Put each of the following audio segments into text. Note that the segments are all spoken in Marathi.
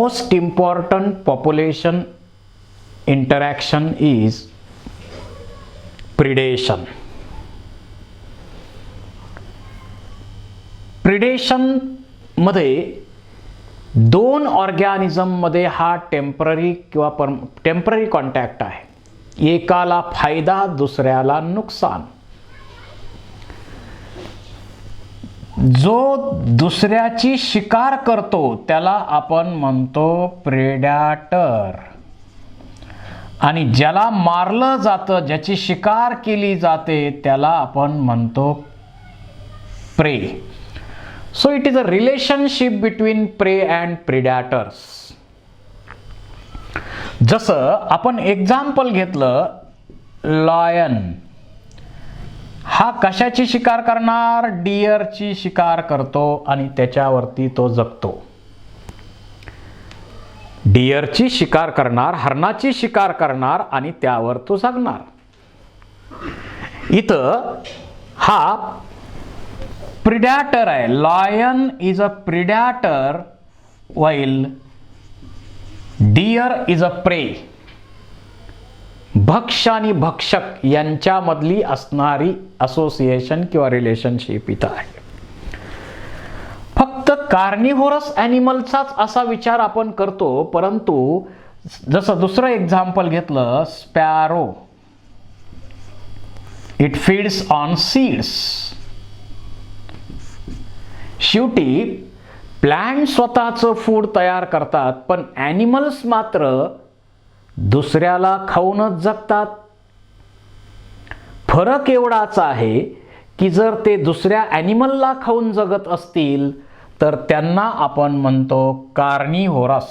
most important population interaction is predation. Predation मध्ये दोन ऑर्गॅनिझम मध्ये हा टेम्पररी कॉन्टॅक्ट आहे. एकाला फायदा दुसऱ्याला नुकसान. जो दुसऱ्याची शिकार करतो त्याला आपण म्हणतो प्रेडॅटर, आणि ज्याला मारलं जातं, ज्याची शिकार केली जाते, त्याला आपण म्हणतो प्रे. So it is a relationship between prey and प्रेडॅटर्स. जसं आपण एक्झाम्पल घेतलं, लायन हा कशाची शिकार करणार? डिअरची शिकार करतो आणि त्याच्यावरती तो जगतो. डिअरची शिकार करणार, हरणाची शिकार करणार आणि त्यावर तो जगणार. इथं हा प्रिडॅटर आहे. Lion is a predator while deer is a prey. भक्ष आणि भक्षक यांच्यामधली असणारी असोसिएशन किंवा रिलेशनशिप इथं आहे. फक्त कार्निव्होरस ॲनिमलचाच असा विचार आपण करतो, परंतु जसं दुसरं एक्झाम्पल घेतलं, sparrow, it feeds on seeds. शेवटी प्लांट स्वतःचं फूड तयार करतात, पण ॲनिमल्स मात्र दुसऱ्याला खाऊनच जगतात. फरक एवढाच आहे की जर ते दुसऱ्या ॲनिमलला खाऊन जगत असतील तर त्यांना आपण म्हणतो कार्निव्होरस.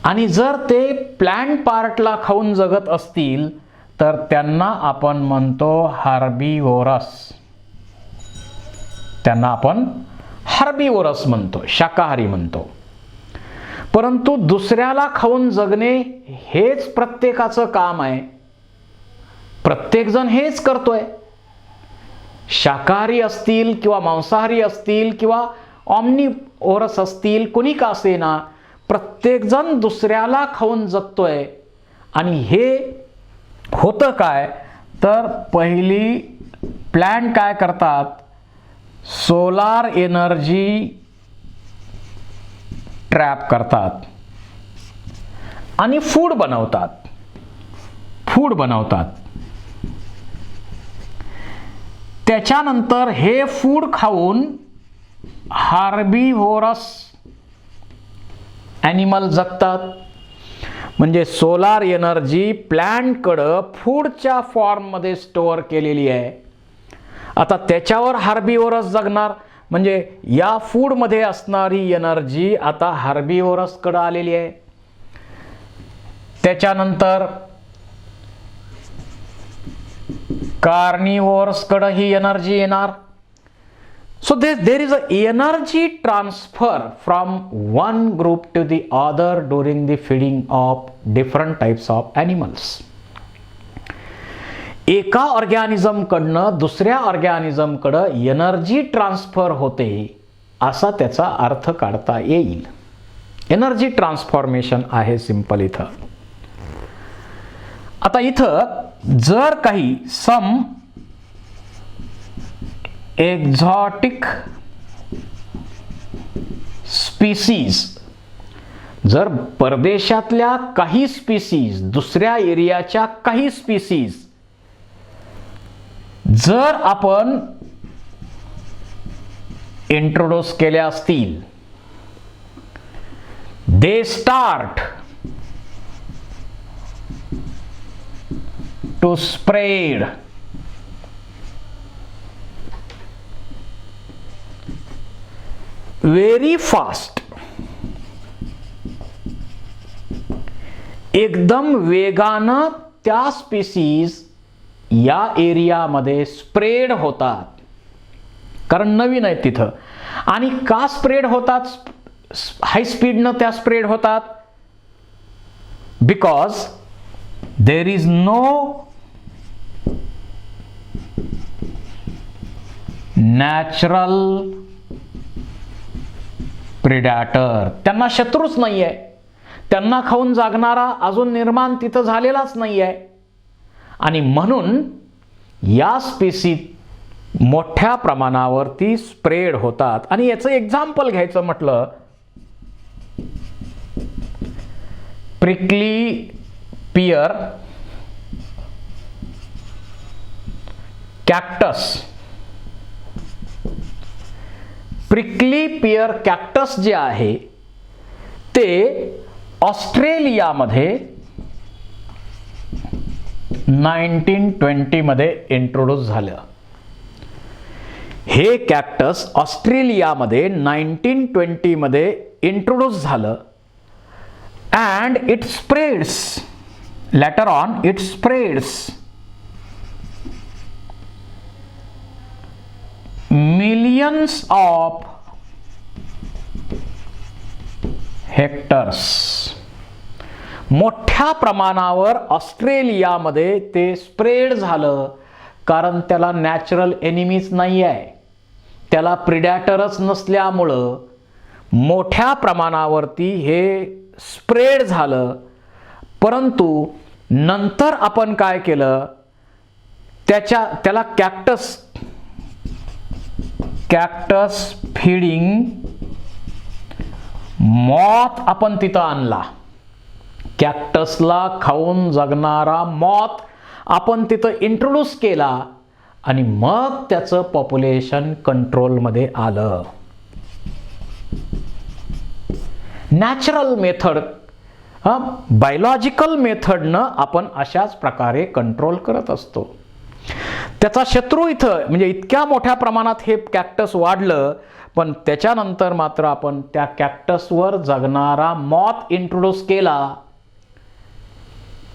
आणि जर ते प्लांट पार्टला खाऊन जगत असतील तर त्यांना आपण म्हणतो हार्बिव्होरस. त्यांना आपण हार्बिव्होरस म्हणतो, शाकाहारी म्हणतो. परंतु दुसऱ्याला खाऊन जगणे हेच प्रत्येकाचं काम आहे. प्रत्येक जण हेच करतोय. शाकाहारी असतील किंवा मांसाहारी असतील किंवा ऑमनिव्होरस असतील, कोणी का असेना, प्रत्येक जण दुसऱ्याला खाऊन जगतोय. आणि हे होतं काय तर पहिली प्लांट काय करतात, सोलार एनर्जी ट्रॅप करतात आणि फूड बनवतात. त्याच्यानंतर हे फूड खाऊन हार्बिव्होरस ॲनिमल जगतात. म्हणजे सोलार एनर्जी प्लांटकडं फूडच्या फॉर्ममध्ये स्टोअर केलेली आहे. आता त्याच्यावर हार्बिव्होरस जगणार, म्हणजे या फूडमध्ये असणारी एनर्जी आता हार्बिव्होरसकडं आलेली आहे. त्याच्यानंतर कार्निव्होरसकडं ही एनर्जी येणार. So there is a energy transfer from one group to the other during the feeding of different types of animals. एका ऑर्गॅनिझम कडनं दुसऱ्या ऑर्गॅनिझम कडं एनर्जी ट्रान्सफर होते, असा त्याचा अर्थ काढता येईल. एनर्जी ट्रान्सफॉर्मेशन आहे सिंपल इथं. आता इथं जर काही सम एक्झॉटिक स्पीसीज, जर परदेशातल्या काही स्पीसीज, दुसऱ्या एरियाच्या काही स्पीसीज जर आपण इंट्रोड्यूस केल्या असतील, they start to spread very fast. एकदम वेगानं त्या स्पीसीज या एरियामध्ये स्प्रेड होतात, कारण नवीन आहे तिथं. आणि का स्प्रेड होतात? हाय स्पीडनं त्या स्प्रेड होतात, because there is no natural predator, त्यांना शत्रूच नाही आहे, त्यांना खाऊन जागणारा अजून निर्माण तिथं झालेलाच नाही आहे. आणि म्हणून या स्पीसी मोठ्या प्रमाणावरती स्प्रेड होतात. आणि याचं एक्झाम्पल घ्यायचं म्हटलं, prickly pier cactus. Prickly pier cactus जे आहे ते ऑस्ट्रेलियामध्ये 1920 मध्ये इंट्रोड्यूस झालं. हे कॅक्टस ऑस्ट्रेलियामध्ये 1920 मध्ये इंट्रोड्यूस झालं. And it spreads, later on it spreads millions of hectares. मोठ्या प्रमाणावर ऑस्ट्रेलियामध्ये ते स्प्रेड झालं, कारण त्याला नॅचरल एनिमीज नाही आहे, त्याला प्रिडॅटरच नसल्यामुळं मोठ्या प्रमाणावरती हे स्प्रेड झालं. परंतु नंतर आपण काय केलं, त्याला कॅक्टस फीडिंग मॉथ आपण तिथं आणला. कॅक्टसला खाऊन जगणारा मॉथ आपण तिथं इंट्रोड्यूस केला आणि मग त्याचं पॉप्युलेशन कंट्रोलमध्ये आलं. नॅचरल मेथड, बायोलॉजिकल मेथडनं आपण अशाच प्रकारे कंट्रोल करत असतो. त्याचा शत्रू इथं म्हणजे इतक्या मोठ्या प्रमाणात हे कॅक्टस वाढलं, पण त्याच्यानंतर मात्र आपण त्या कॅक्टसवर जगणारा मॉथ इंट्रोड्यूस केला.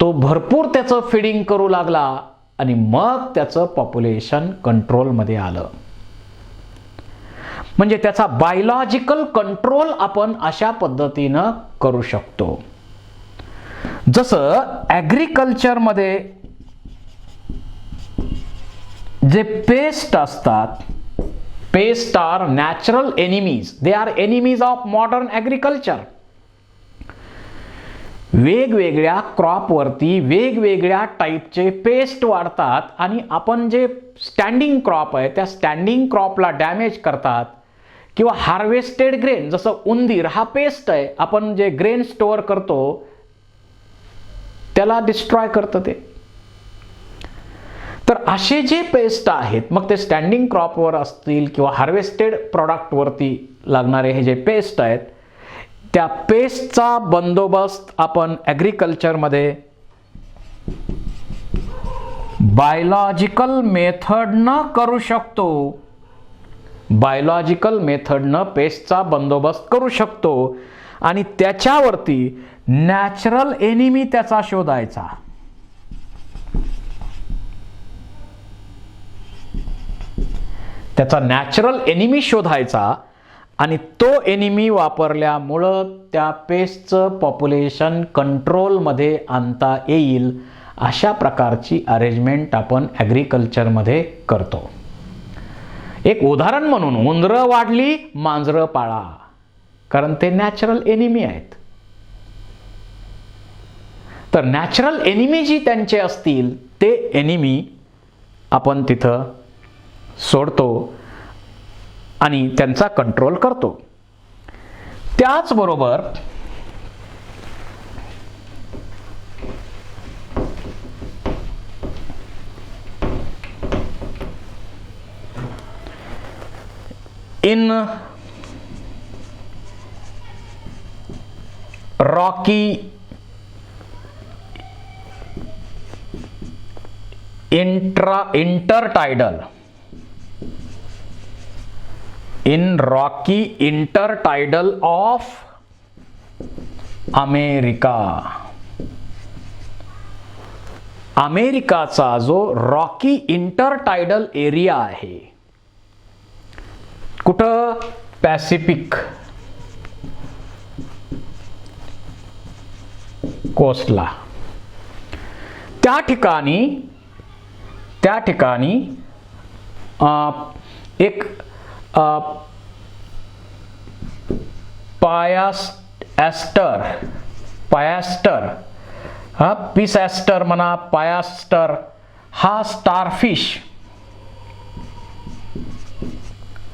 तो भरपूर त्याचं फीडिंग करू लागला आणि मग त्याचं पॉप्युलेशन कंट्रोलमध्ये आलं. म्हणजे त्याचा बायोलॉजिकल कंट्रोल आपण अशा पद्धतीनं करू शकतो. जसं ॲग्रिकल्चरमध्ये जे पेस्ट असतात, pest are natural enemies, they are enemies of modern agriculture. वेगवेगळ्या क्रॉपवरती वेगवेगळ्या टाईपचे पेस्ट वाढतात आणि आपण जे स्टँडिंग क्रॉप आहे त्या स्टँडिंग क्रॉपला डॅमेज करतात. किंवा हार्वेस्टेड ग्रेन, जसं उंदीर हा पेस्ट आहे, आपण जे ग्रेन स्टोअर करतो त्याला डिस्ट्रॉय करतं ते. तर असे जे पेस्ट आहेत, मग ते स्टँडिंग क्रॉपवर असतील किंवा हार्वेस्टेड प्रॉडक्टवरती लागणारे हे जे पेस्ट आहेत, त्या पेस्टचा बंदोबस्त आपण ॲग्रिकल्चरमध्ये बायोलॉजिकल मेथडनं करू शकतो. बायोलॉजिकल मेथडनं पेस्टचा बंदोबस्त करू शकतो आणि त्याच्यावरती नॅचरल एनिमी त्याचा शोधायचा. त्याचा नॅचरल एनिमी शोधायचा आणि तो एनिमी वापरल्यामुळं त्या पेस्टचं पॉप्युलेशन कंट्रोलमध्ये आणता येईल. अशा प्रकारची अरेंजमेंट आपण ॲग्रिकल्चरमध्ये करतो. एक उदाहरण म्हणून, उंदरं वाढली, मांजरं पाळा, कारण ते नॅचरल एनिमी आहेत. तर नॅचरल एनिमी जी त्यांचे असतील ते एनिमी आपण तिथं सोडतो आणि त्यांचा कंट्रोल करतो. त्याचबरोबर in rocky intertidal of America, अमेरिकाचा जो रॉकी इंटरटायडल एरिया आहे, कुठं, पॅसिफिक कोस्टला, त्या ठिकाणी एक पायास्टर, पायास्टर हा पिसॅस्टर म्हणा, पायास्टर हा स्टारफिश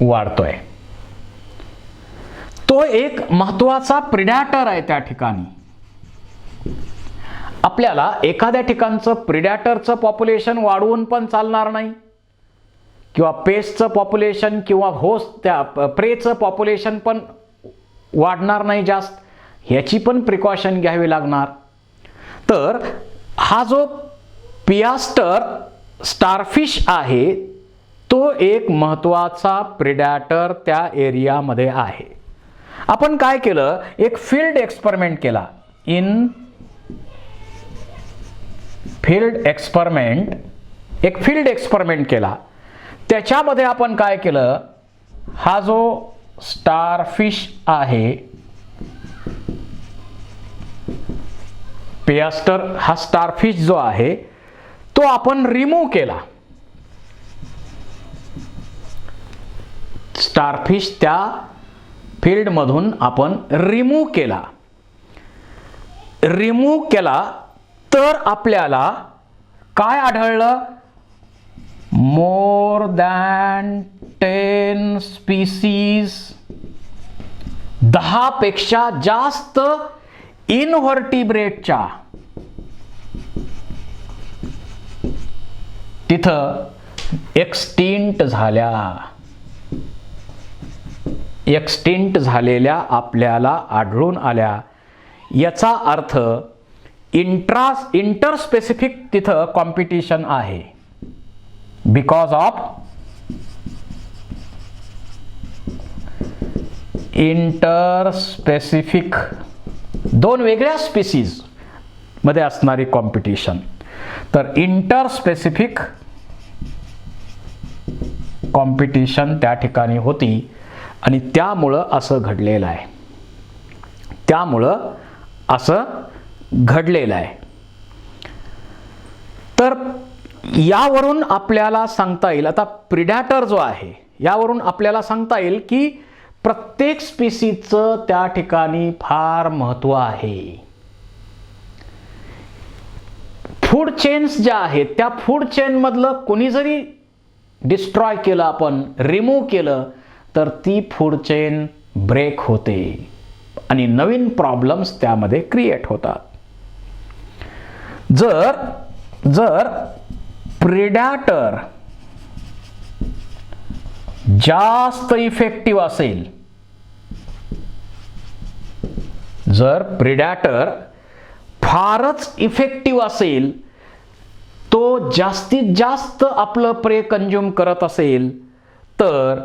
वाढतोय. तो एक महत्वाचा प्रिडॅटर आहे त्या ठिकाणी. आपल्याला एखाद्या ठिकाणचं प्रिडॅटरचं पॉप्युलेशन वाढवून पण चालणार नाही, किंवा पेस्टचं पॉप्युलेशन किंवा होस्ट त्या प्रेचं पॉप्युलेशन पण वाढणार नाही जास्त, ह्याची पण प्रिकॉशन घ्यावी लागणार. तर हा जो पियास्टर स्टारफिश आहे तो एक महत्वाचा प्रिडॅटर त्या एरियामध्ये आहे. आपण काय केलं, एक फील्ड एक्सपेरिमेंट केला. इन फील्ड एक्सपेरिमेंट, एक फील्ड एक्सपेरिमेंट केला. त्याच्यामध्ये आपण काय केलं, हा जो स्टारफिश आहे पियास्टर, हा स्टारफिश जो आहे तो आपण रिमूव्ह केला. स्टारफिश त्या फील्ड मधून आपण रिमूव्ह केला. रिमूव्ह केला तर आपल्याला काय आढळलं, मोर दॅन 10 स्पीसीज, 10 पेक्षा जास्त इनव्हर्टिब्रेटच्या तिथं एक्सटिंक्ट झाल्या. एक्सटिंक्ट झालेल्या आपल्याला आढळून आल्या. याचा अर्थ इंटरस्पेसिफिक तिथं कॉम्पिटिशन आहे. बिकॉज ऑफ इंटरस्पेसिफिक, दोन वेगळ्या स्पीसीज मध्ये असणारी कॉम्पिटिशन. तर इंटरस्पेसिफिक कॉम्पिटिशन त्या ठिकाणी होती आणि त्यामुळं असं घडलेलं आहे. त्यामुळं असं घडलेलं आहे. तर यावरून आपल्याला सांगता येईल, आता प्रिडॅटर जो आहे यावरून आपल्याला सांगता येईल की प्रत्येक स्पीसीजचं त्या ठिकाणी फार महत्त्व आहे. फूड चेन्स ज्या आहेत त्या फूड चेन मधलं कोणी जरी डिस्ट्रॉय केलं, आपण रिमूव्ह केलं, तर ती फूड चेन ब्रेक होते आणि नवीन प्रॉब्लेम्स त्यामध्ये क्रिएट होतात. जर प्रिडॅटर जास्त इफेक्टिव्ह असेल, जर प्रिडॅटर फारच इफेक्टिव्ह असेल, तो जास्तीत जास्त आपलं प्रे कंज्युम करत असेल, तर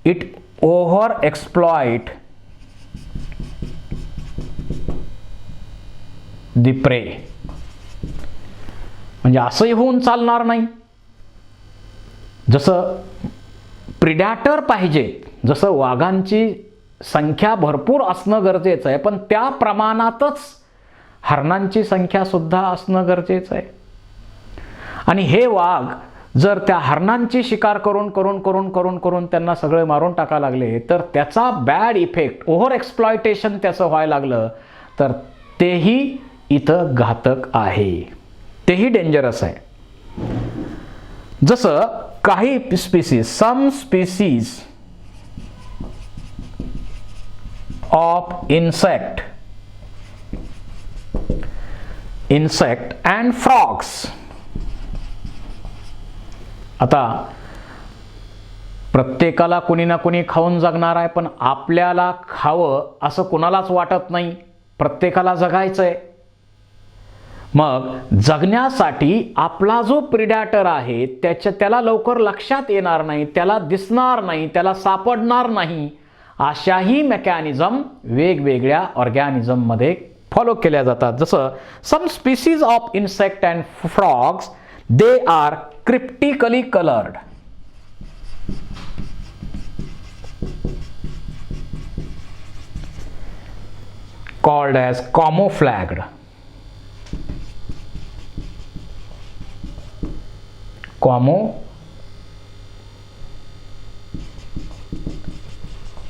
it over exploit the prey. म्हणजे असंही होऊन चालणार नाही. जसं प्रिडॅटर पाहिजे, जसं वाघांची संख्या भरपूर असणं गरजेचं आहे, पण त्या प्रमाणातच हरणांची संख्या सुद्धा असणं गरजेचं आहे. आणि हे वाघ जर त्या हरणांची शिकार करून करून करून करून करून त्यांना सगळे मारून टाकायला लागले, तर त्याचा बॅड इफेक्ट, ओव्हर एक्सप्लॉयटेशन त्याचं व्हायला लागलं, तर तेही इथं घातक आहे, तेही डेंजरस आहे. जसं काही species, some species of insect and frogs. आता प्रत्येकाला कोणी ना कोणी खाऊन जगणार आहे, पण आपल्याला खावं असं कोणालाच वाटत नाही. प्रत्येकाला जगायचंय. मग जगण्यासाठी आपला जो प्रिडॅटर आहे त्याला लवकर लक्षात येणार नाही, त्याला दिसणार नाही, त्याला सापडणार नाही, अशाही मेकॅनिझम वेगवेगळ्या ऑर्गॅनिझम मध्ये फॉलो केल्या जातात. जसं some species of insect and frogs, they are cryptically coloured. called as camouflaged.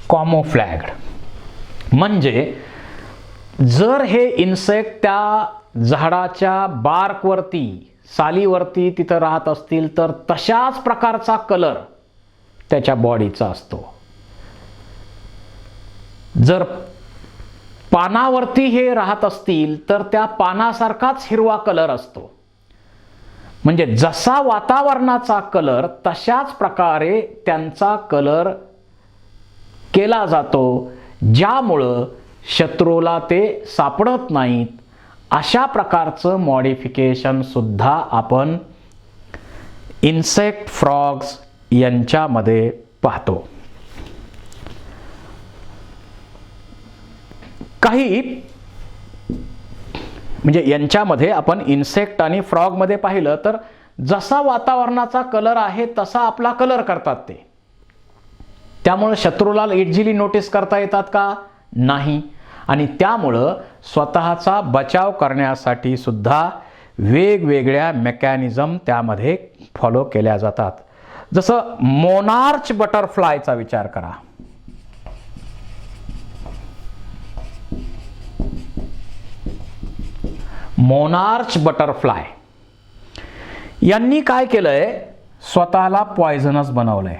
Camouflaged. म्हणजे जर हे इन्सेक्ट त्या झाडाच्या बार्कवरती, सालीवरती तिथं राहत असतील तर तशाच प्रकारचा कलर त्याच्या बॉडीचा असतो. जर पानावरती हे राहत असतील तर त्या पानासारखाच हिरवा कलर असतो. म्हणजे जसा वातावरणाचा कलर तशाच प्रकारे त्यांचा कलर केला जातो, ज्यामुळं शत्रूला ते सापडत नाहीत. अशा प्रकारचं मॉडिफिकेशन सुद्धा आपण इन्सेक्ट फ्रॉग्स यांच्यामध्ये पाहतो. काही म्हणजे यांच्यामध्ये आपण इन्सेक्ट आणि फ्रॉगमध्ये पाहिलं तर जसा वातावरणाचा कलर आहे तसा आपला कलर करतात ते. त्यामुळे शत्रूला इझिली नोटीस करता येतात का? नाही. आणि त्यामुळं स्वतःचा बचाव करण्यासाठी सुद्धा वेगवेगळ्या मेकॅनिझम त्यामध्ये फॉलो केल्या जातात. जसं मोनार्च बटरफ्लायचा विचार करा. मोनार्च बटरफ्लाय यांनी काय केलंय? स्वतःला पॉयझनस बनवलंय.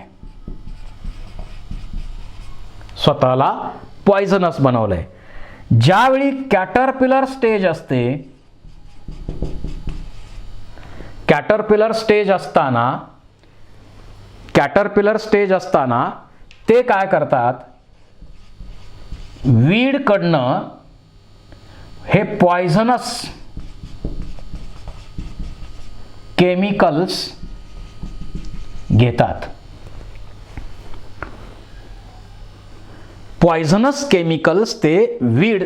स्वतःला पॉयझनस बनवलंय. ज्यावेळी कॅटरपिलर स्टेज असते, कॅटरपिलर स्टेज असताना ते काय करतात? वीड कडनं हे पॉयझनस केमिकल्स घेतात. पॉयझनस केमिकल्स ते वीड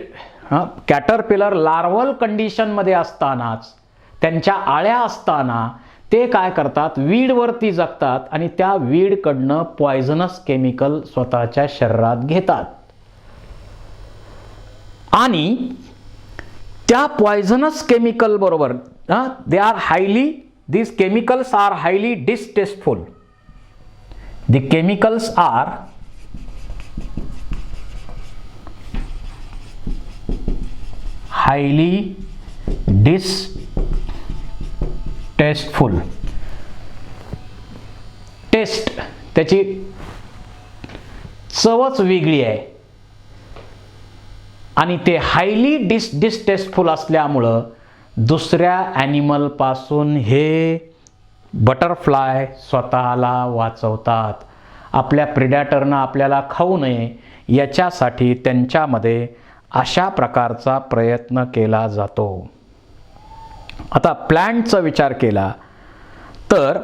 कॅटरपिलर लार्वल कंडिशनमध्ये असतानाच, त्यांच्या आळ्या असताना ते काय करतात? वीडवरती जगतात आणि त्या वीडकडनं पॉयझनस केमिकल स्वतःच्या शरीरात घेतात. आणि त्या पॉयझनस केमिकल बरोबर these chemicals are highly distasteful. The chemicals are highly distasteful. Taste त्याची चवच वेगळी आहे आणि ते हायली डिस्टेस्टफुल असल्यामुळं दुसऱ्या ॲनिमल पासून हे बटरफ्लाय स्वतःला वाचवतात. आपल्या प्रिडॅटरनं आपल्याला खाऊ नये याच्यासाठी त्यांच्यामध्ये अशा प्रकारचा प्रयत्न केला जातो. आता प्लांटचा विचार केला तर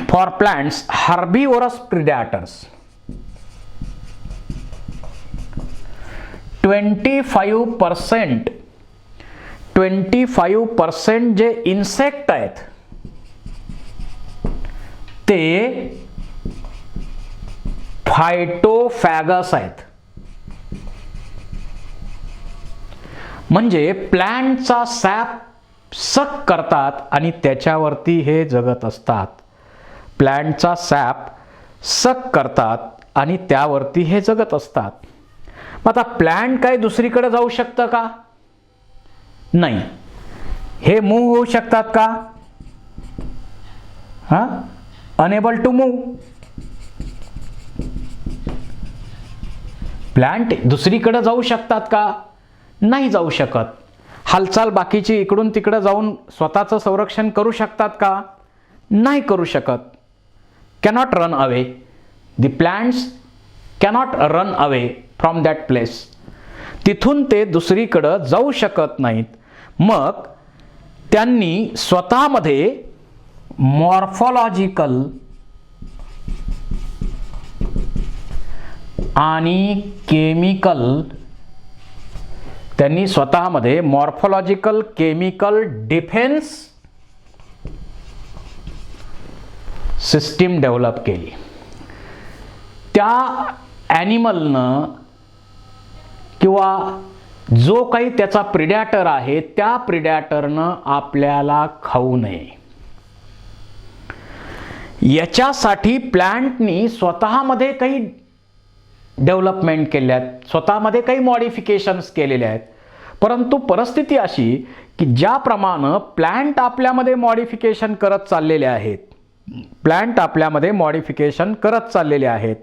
फॉर प्लांट्स हर्बिवोरस प्रिडॅटर्स 25% जे इन्सेक्ट आहेत ते फायटोफॅगस आहेत. म्हणजे प्लांटचा सॅप सक करतात आणि त्याच्यावरती हे जगत असतात. प्लांटचा सॅप सक करतात आणि त्यावरती हे जगत असतात. आता प्लांट काय दुसरीकडे जाऊ शकतं का? नाही. हे मूव्ह होऊ शकतात का? Unable to move. प्लांट दुसरीकडे जाऊ शकतात का? नाही जाऊ शकत. हालचाल बाकीची इकडून तिकडे जाऊन स्वतःचं संरक्षण करू शकतात का? नाही करू शकत. Cannot run away. The plants cannot run away from that place. तिथून ते दुसरीकडं जाऊ शकत नाहीत. मग त्यांनी स्वतःमध्ये मॉर्फोलॉजिकल आणि केमिकल डिफेन्स सिस्टीम डेव्हलप केली. त्या ॲनिमलनं किंवा जो काही त्याचा प्रिडॅटर आहे त्या प्रिडॅटरनं आपल्याला खाऊ नये याच्यासाठी प्लांटनी स्वतःमध्ये काही डेव्हलपमेंट केल्या आहेत, स्वतःमध्ये काही मॉडिफिकेशन्स केलेले आहेत. परंतु परिस्थिती अशी की ज्याप्रमाणे प्लांट आपल्यामध्ये मॉडिफिकेशन करत चाललेले आहेत,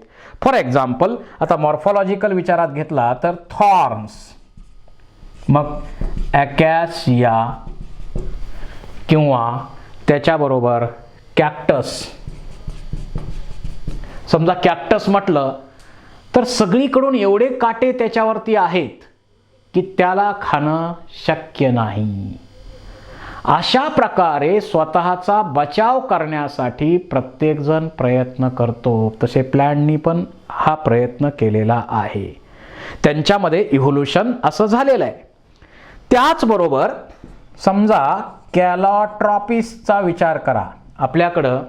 फॉर एक्झाम्पल आता मॉर्फॉलॉजिकल विचारात घेतला तर थॉर्न्स, मग ॲकॅसिया किंवा त्याच्याबरोबर कॅक्टस. समजा कॅक्टस म्हटलं तर सगळीकडून एवढे काटे त्याच्यावरती आहेत की त्याला खाणं शक्य नाही. अशा प्रकारे स्वतःचा बचाव करण्यासाठी प्रत्येकजण प्रयत्न करतो. तसे प्लॅन्टनी पण हा प्रयत्न केलेला आहे, त्यांच्यामध्ये इव्होल्यूशन असं झालेलं आहे. त्याचबरोबर समजा कॅलॉट्रॉपिसचा विचार करा. आपल्याकडं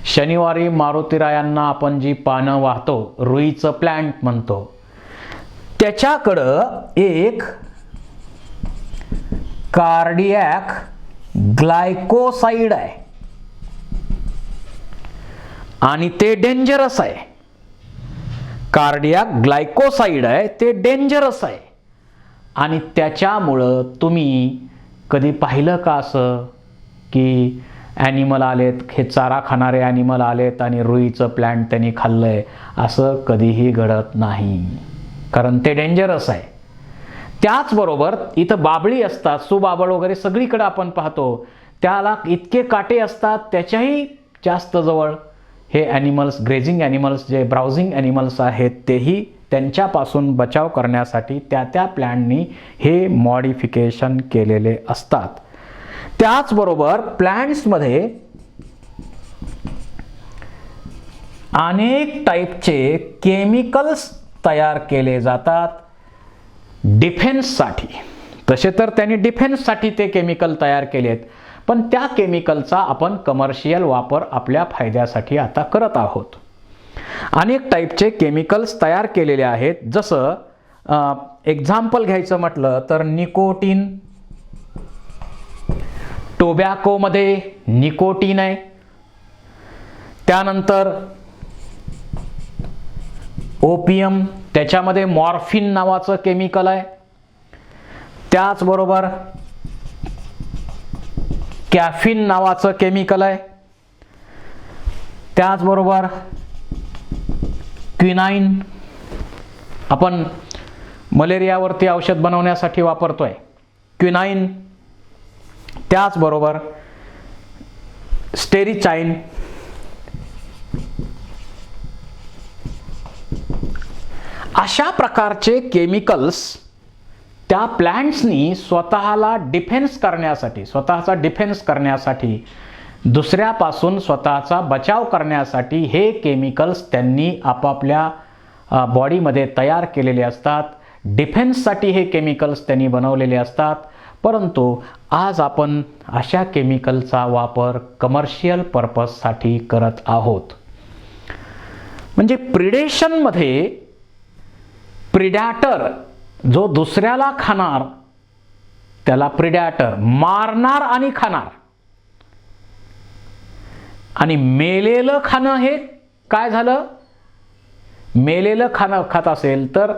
शनिवारी मारुतीरायांना आपण जी पानं वाहतो, रुईचं प्लॅन्ट म्हणतो, त्याच्याकडं एक कार्डियक ग्लायकोसाइड आहे आणि ते डेंजरस आहे. कार्डियक ग्लायकोसाइड आहे, ते डेंजरस आहे. आणि त्याच्यामुळं तुम्ही कधी पाहिलं का असं की ॲनिमल आलेत, हे चारा खाणारे ॲनिमल आलेत आणि रुईचं प्लॅन्ट त्यांनी खाल्लंय? असं कधीही घडत नाही, कारण ते डेंजरस आहे. त्याचबरोबर इथं बाबळी असतात, सुबाबळ वगैरे सगळीकडे आपण पाहतो, त्याला इतके काटे असतात. त्याच्याही जास्त जवळ हे ॲनिमल्स, ग्रेझिंग ॲनिमल्स, जे ब्राउझिंग ॲनिमल्स आहेत, तेही त्यांच्यापासून बचाव करण्यासाठी त्या प्लॅन्टनी हे मॉडिफिकेशन केलेले असतात. त्याचबरोबर प्लॅन्ट्समध्ये अनेक टाईपचे केमिकल्स तयार केले जातात डिफेन्ससाठी. तसे तर त्यांनी डिफेन्ससाठी ते केमिकल तयार केलेत, पण त्या केमिकलचा आपण कमर्शियल वापर आपल्या फायद्यासाठी आता करत आहोत. अनेक टाईपचे केमिकल्स तयार केलेले आहेत. जसं एक्झाम्पल घ्यायचं म्हटलं तर निकोटीन. टोबॅकोमध्ये निकोटीन आहे. त्यानंतर ओपियम, त्याच्यामध्ये मॉर्फिन नावाचं केमिकल आहे. त्याचबरोबर कॅफिन नावाचं केमिकल आहे. त्याचबरोबर क्विनाइन, आपण मलेरियावरती औषध बनवण्यासाठी वापरतोय क्विनाइन. त्याचबरोबर स्टेरिचाइन. अशा प्रकारचे केमिकल्स त्या प्लॅन्ट्सनी स्वतःचा डिफेन्स करण्यासाठी, दुसऱ्यापासून स्वतःचा बचाव करण्यासाठी हे केमिकल्स त्यांनी आपापल्या बॉडीमध्ये तयार केलेले असतात. डिफेन्ससाठी हे केमिकल्स त्यांनी बनवलेले असतात. परंतु आज आपण अशा केमिकलचा वापर कमर्शियल पर्पजसाठी करत आहोत. म्हणजे प्रिडेशनमध्ये प्रिडॅटर जो दुसऱ्याला खाणार त्याला प्रिडॅटर, मारणार आणि खाणार. आणि मेलेलं खाणं हे काय झालं? मेलेलं खाणं खात असेल तर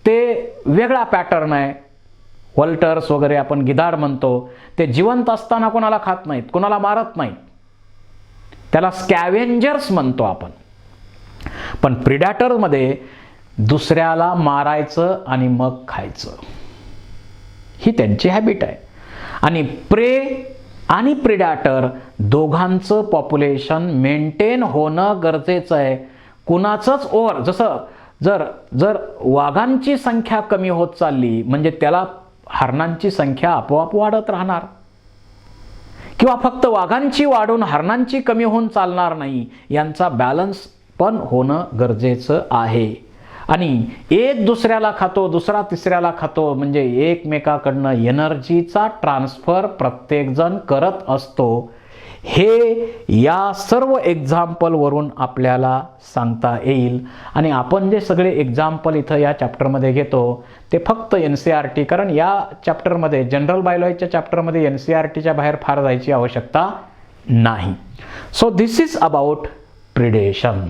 ते वेगळा पॅटर्न आहे. वल्टर्स वगैरे आपण गिधाड म्हणतो, ते जिवंत असताना कोणाला खात नाहीत, कोणाला मारत नाहीत, त्याला स्कॅव्हेंजर्स म्हणतो आपण. पण प्रिडॅटरमध्ये दुसऱ्याला मारायचं आणि मग खायचं, ही त्यांची हॅबिट आहे. आणि प्रे आणि प्रिडॅटर दोघांचं पॉप्युलेशन मेंटेन होणं गरजेचं आहे. कुणाचंच ओव्हर, जसं जर वाघांची संख्या कमी होत चालली म्हणजे त्याला हरणांची संख्या आपोआप वाढत राहणार, किंवा फक्त वाघांची वाढून हरणांची कमी होऊन चालणार नाही. यांचा बॅलन्स पण होणं गरजेचं आहे. आणि एक दुसऱ्याला खातो, दुसरा तिसऱ्याला खातो, म्हणजे एकमेकाकडनं एनर्जीचा ट्रान्सफर प्रत्येकजण करत असतो. हे या सर्व एक्झाम्पलवरून आपल्याला सांगता येईल. आणि आपण जे सगळे एक्झाम्पल इथं या चॅप्टरमध्ये घेतो ते फक्त NCERT, कारण या चॅप्टरमध्ये जनरल बायोलॉजीच्या चॅप्टरमध्ये NCERTच्या बाहेर फार जायची आवश्यकता नाही. So this is about predation.